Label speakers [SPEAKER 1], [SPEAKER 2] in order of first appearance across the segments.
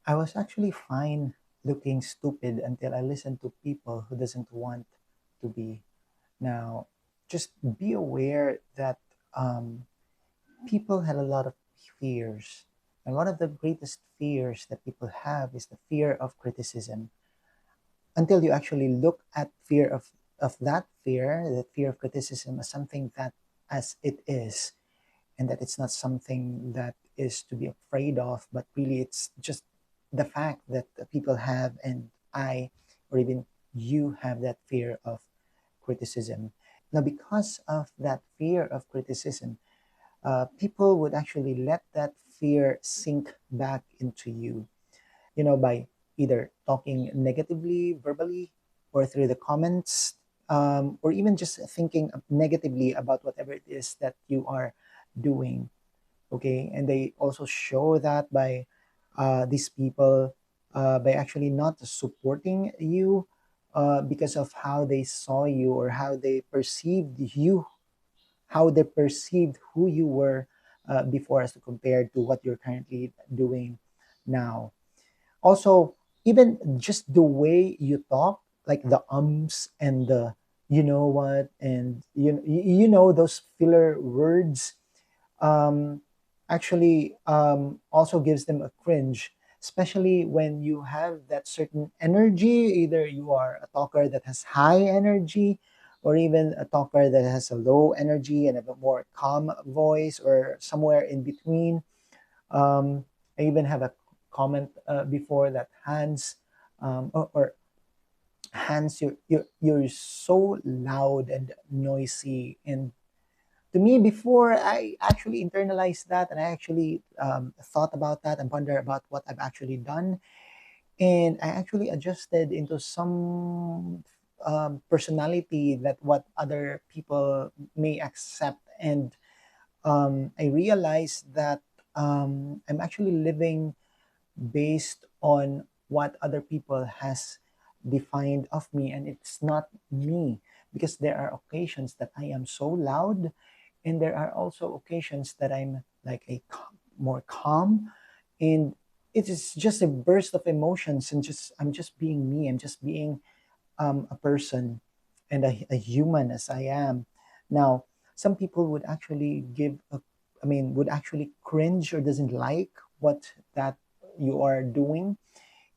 [SPEAKER 1] I was actually fine looking stupid until I listened to people who doesn't want to be. Now, just be aware that um, people had a lot of fears. And one of the greatest fears that people have is the fear of criticism. Until you actually look at of that fear, the fear of criticism as something that as it is, and that it's not something that is to be afraid of, but really it's just the fact that people have, and I, or even you, have that fear of criticism. Now, because of that fear of criticism, people would actually let that fear sink back into you, by either talking negatively, verbally, or through the comments, or even just thinking negatively about whatever it is that you are doing. Okay, and they also show that by these people, by actually not supporting you because of how they saw you, or how they perceived you, how they perceived who you were before, as compared to what you're currently doing now. Also, even just the way you talk, like the ums and the you know what, and those filler words, um, actually also gives them a cringe, especially when you have that certain energy. Either you are a talker that has high energy, or even a talker that has a low energy and a bit more calm voice, or somewhere in between. I even have a comment before that, Hans, or Hans, you're so loud and noisy. And to me, before, I actually internalized that, and I actually thought about that and ponder about what I've actually done, and I actually adjusted into some personality that what other people may accept. And I realized that I'm actually living based on what other people has defined of me, and it's not me, because there are occasions that I am so loud, and there are also occasions that I'm like more calm, and it is just a burst of emotions, and just I'm just being me. I'm just being a person, and a human as I am. Now, some people would actually would actually cringe or doesn't like what that you are doing,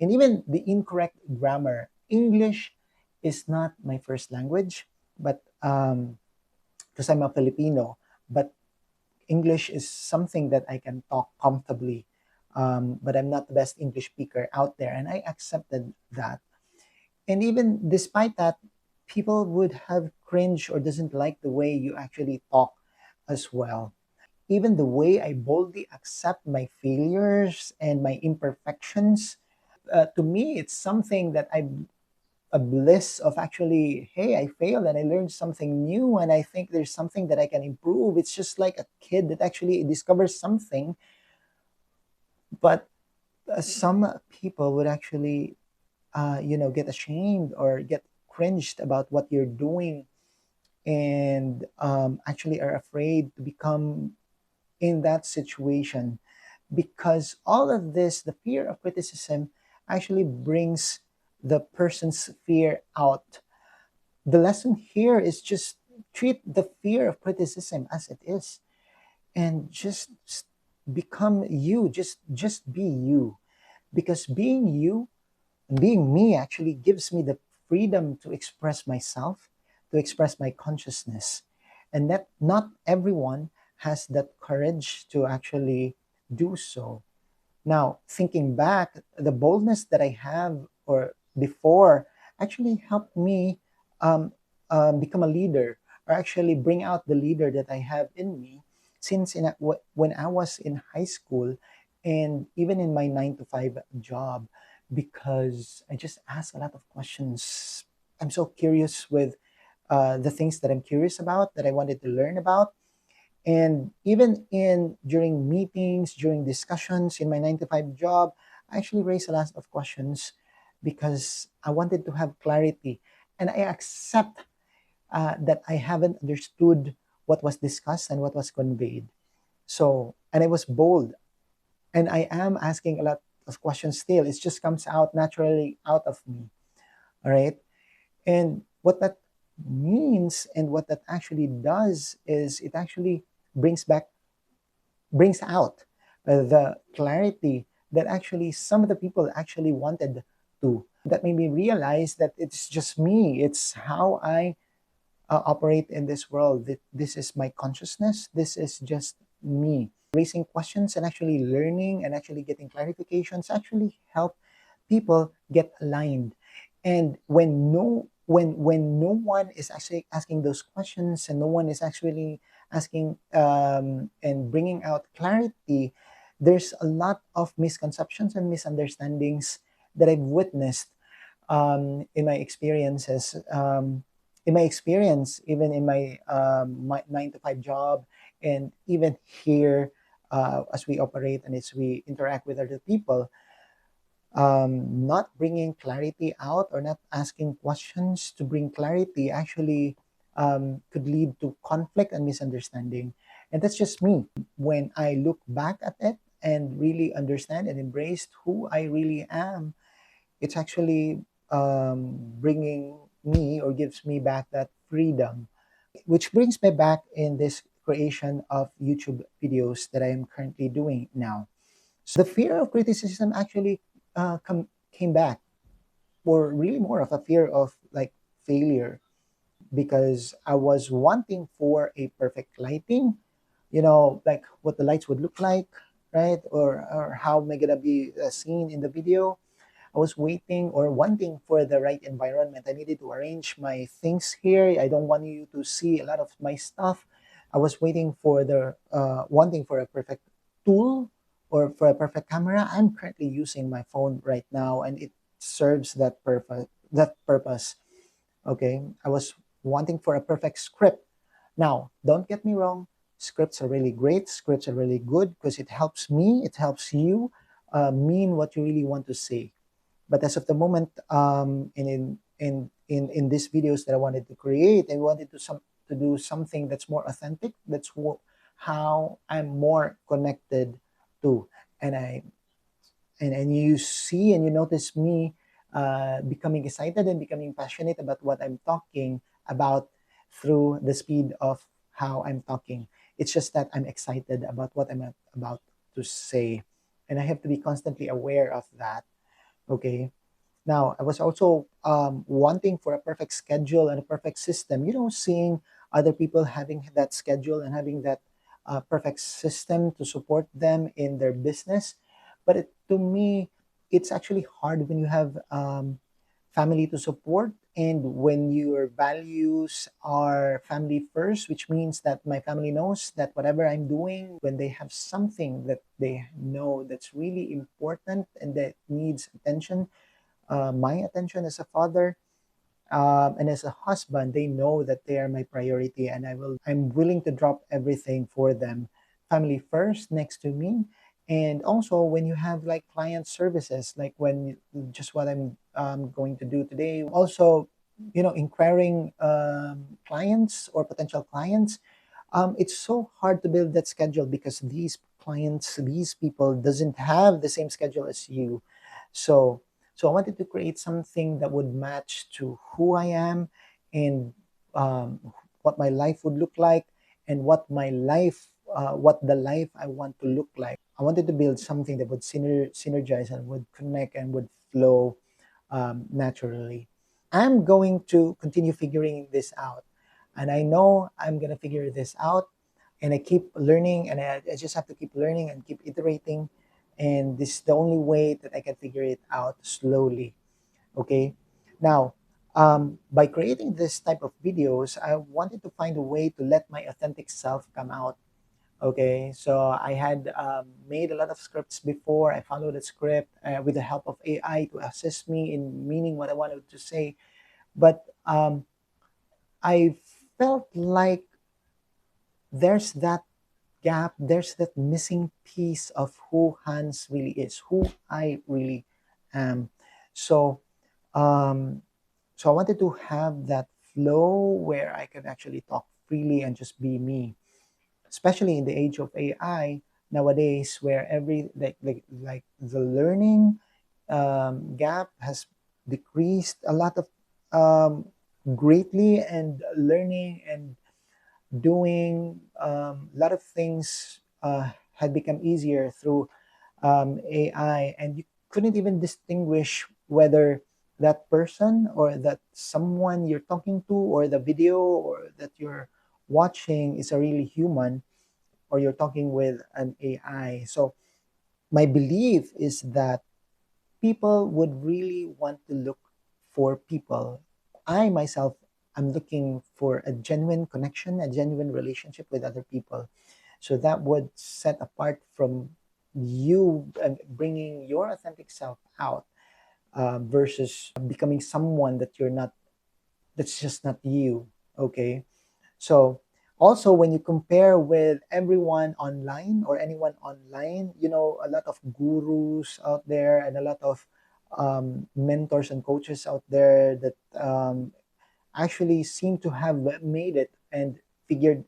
[SPEAKER 1] and even the incorrect grammar. English is not my first language, but because I'm a Filipino, but English is something that I can talk comfortably. But I'm not the best English speaker out there, and I accepted that. And even despite that, people would have cringe or doesn't like the way you actually talk as well. Even the way I boldly accept my failures and my imperfections, to me, it's something that I a bliss of actually, hey, I failed and I learned something new, and I think there's something that I can improve. It's just like a kid that actually discovers something. But some people would actually, get ashamed or get cringed about what you're doing, and actually are afraid to become in that situation, because all of this, the fear of criticism, actually brings the person's fear out. The lesson here is just treat the fear of criticism as it is, and just become you. Just be you, because being you, being me, actually gives me the freedom to express myself, to express my consciousness. And that not everyone has that courage to actually do so. Now, thinking back, the boldness that I have or before actually helped me um, become a leader, or actually bring out the leader that I have in me, since when I was in high school, and even in my 9 to 5 job, because I just ask a lot of questions. I'm so curious with the things that I'm curious about, that I wanted to learn about. And even in during meetings, during discussions in my 9 to 5 job, I actually raised a lot of questions, because I wanted to have clarity. And I accept that I haven't understood what was discussed and what was conveyed. So, and I was bold, and I am asking a lot. of questions still. It just comes out naturally out of me. All right. And what that means and what that actually does is it actually brings back, brings out the clarity that actually some of the people actually wanted to. That made me realize that it's just me. It's how I operate in this world. This is my consciousness. This is just me. Raising questions and actually learning and actually getting clarifications actually help people get aligned. And when no one is actually asking those questions and no one is actually asking and bringing out clarity, there's a lot of misconceptions and misunderstandings that I've witnessed in my experiences. In my experience, even in my 9 to 5 job, and even here as we operate and as we interact with other people, not bringing clarity out or not asking questions to bring clarity actually could lead to conflict and misunderstanding. And that's just me. When I look back at it and really understand and embrace who I really am, it's actually bringing me or gives me back that freedom, which brings me back in this creation of YouTube videos that I am currently doing now. So the fear of criticism actually came back, or really more of a fear of like failure, because I was wanting for a perfect lighting, like what the lights would look like, right? Or how am I gonna be seen in the video. I was waiting or wanting for the right environment. I needed to arrange my things here. I don't want you to see a lot of my stuff. I was waiting for the wanting for a perfect tool or for a perfect camera. I'm currently using my phone right now, and it serves that purpose. That purpose. Okay, I was wanting for a perfect script. Now, don't get me wrong. Scripts are really great. Scripts are really good because it helps me. It helps you mean what you really want to say. But as of the moment, in these videos that I wanted to create, I wanted to do something that's more authentic. That's how I'm more connected to, and and you see and you notice me becoming excited and becoming passionate about what I'm talking about through the speed of how I'm talking. It's just that I'm excited about what I'm about to say, and I have to be constantly aware of that. Okay. Now, I was also wanting for a perfect schedule and a perfect system, seeing other people having that schedule and having that perfect system to support them in their business. But to me, it's actually hard when you have family to support and when your values are family first, which means that my family knows that whatever I'm doing, when they have something that they know that's really important and that needs attention, my attention as a father and as a husband, they know that they are my priority, and I'm willing to drop everything for them. Family first, next to me. And also, when you have like client services, like just what I'm going to do today, also, inquiring clients or potential clients, it's so hard to build that schedule because these clients, these people doesn't have the same schedule as you. So I wanted to create something that would match to who I am and um, what my life would look like and what the life I want to look like. I wanted to build something that would synergize and would connect and would flow naturally. I'm going to continue figuring this out. And I know I'm going to figure this out. And I keep learning, and I just have to keep learning and keep iterating. And this is the only way that I can figure it out slowly. Okay. Now, by creating this type of videos, I wanted to find a way to let my authentic self come out. Okay, so I had made a lot of scripts before. I followed the script with the help of AI to assist me in meaning what I wanted to say. But I felt like there's that gap, there's that missing piece of who Hans really is, who I really am. So, um, so I wanted to have that flow where I can actually talk freely and just be me, especially in the age of AI. nowadays, where every like the learning gap has decreased a lot of um, greatly, and learning and doing a lot of things had become easier through AI, and you couldn't even distinguish whether that person or that someone you're talking to, or the video or that you're watching, is a really human, or you're talking with an AI. So my belief is that people would really want to look for people. I myself, I'm looking for a genuine connection, a genuine relationship with other people. So that would set apart from you, bringing your authentic self out, versus becoming someone that you're not, that's just not you. Okay. So also, when you compare with everyone online or anyone online, a lot of gurus out there, and a lot of mentors and coaches out there that actually seem to have made it and figured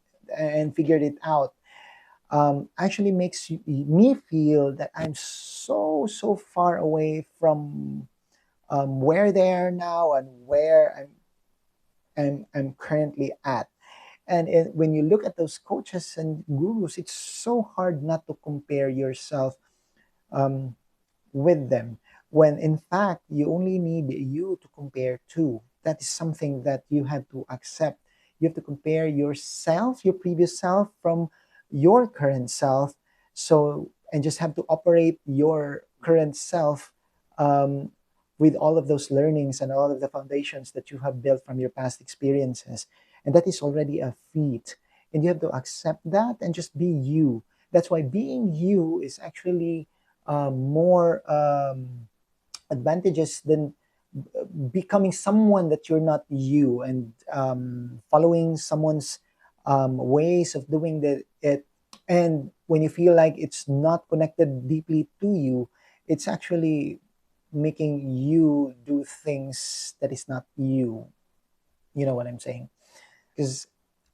[SPEAKER 1] it out, actually makes me feel that I'm so far away from where they are now, and where I'm currently at. And when you look at those coaches and gurus, it's so hard not to compare yourself um, with them, when in fact you only need you to compare to. That is something that you have to accept. You have to compare yourself, your previous self, from your current self. So, and just have to operate your current self um, with all of those learnings and all of the foundations that you have built from your past experiences. And that is already a feat. And you have to accept that and just be you. That's why being you is actually more advantages than becoming someone that you're not you, and following someone's ways of doing it. And when you feel like it's not connected deeply to you, it's actually making you do things that is not you. You know what I'm saying? Because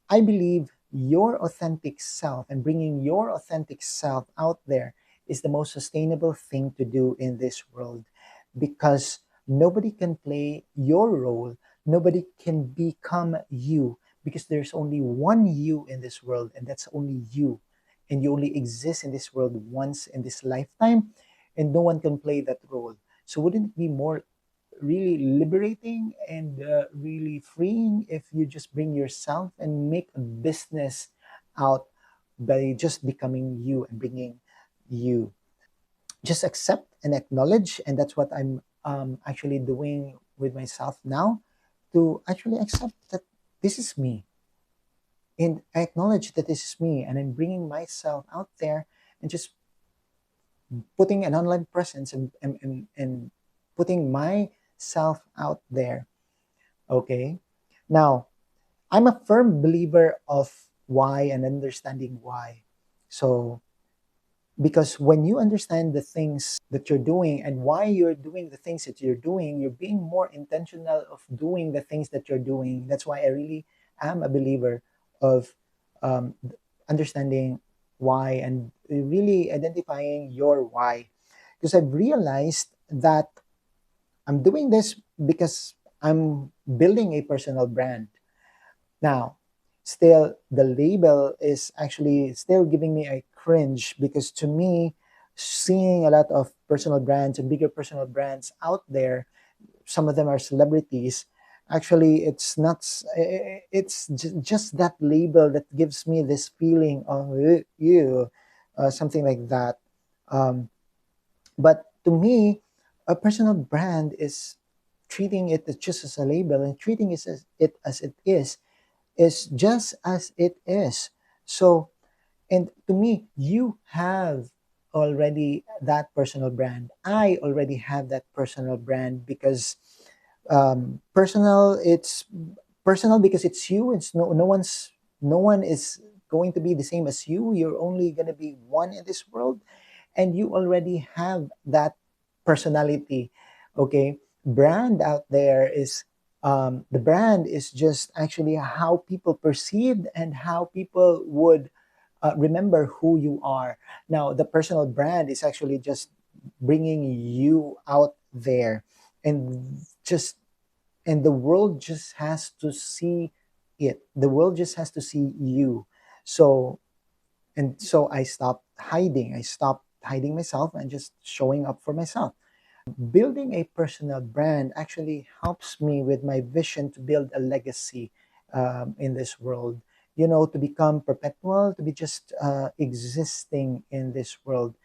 [SPEAKER 1] I believe your authentic self, and bringing your authentic self out there, is the most sustainable thing to do in this world, because nobody can play your role, nobody can become you, because there's only one you in this world, and that's only you. And you only exist in this world once in this lifetime, and no one can play that role. So, wouldn't it be more really liberating and really freeing if you just bring yourself and make a business out by just becoming you and bringing you? Just accept and acknowledge, and that's what I'm actually doing with myself now, to actually accept that this is me, and I acknowledge that this is me, and I'm bringing myself out there, and just putting an online presence, and putting myself out there. Okay. Now, I'm a firm believer of why and understanding why. So, because when you understand the things that you're doing and why you're doing the things that you're doing, you're being more intentional of doing the things that you're doing. That's why I really am a believer of um, understanding why, and really identifying your why. Because I've realized that I'm doing this because I'm building a personal brand. Now, still, the label is actually still giving me a cringe, because to me, seeing a lot of personal brands and bigger personal brands out there, some of them are celebrities. Actually, it's not, it's just that label that gives me this feeling of you, something like that. Um, but to me, a personal brand is treating it just as a label, and treating it as it is just as it is. So, and to me, you have already that personal brand. I already have that personal brand, because personal, it's personal because it's you. It's no one is going to be the same as you. You're only going to be one in this world, and you already have that personality. Okay. Brand out there is the brand is just actually how people perceived, and how people would remember who you are. Now, the personal brand is actually just bringing you out there, and just and the world just has to see it. The world just has to see you. So so I stopped hiding. I stopped hiding myself and just showing up for myself. Building a personal brand actually helps me with my vision to build a legacy in this world. To become perpetual, to be just existing in this world,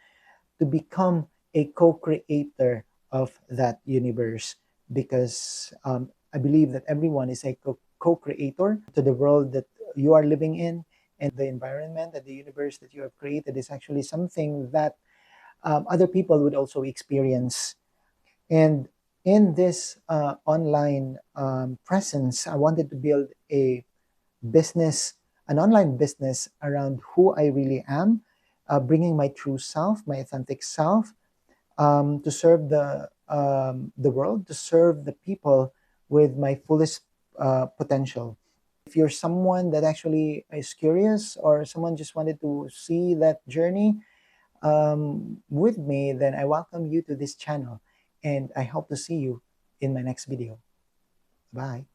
[SPEAKER 1] to become a co-creator of that universe, because I believe that everyone is a co-creator to the world that you are living in, and the environment and the universe that you have created is actually something that other people would also experience. And in this online presence, I wanted to build business, an online business around who I really am, bringing my true self, my authentic self, to serve the world, to serve the people with my fullest potential. If you're someone that actually is curious, or someone just wanted to see that journey with me, then I welcome you to this channel, and I hope to see you in my next video. Bye.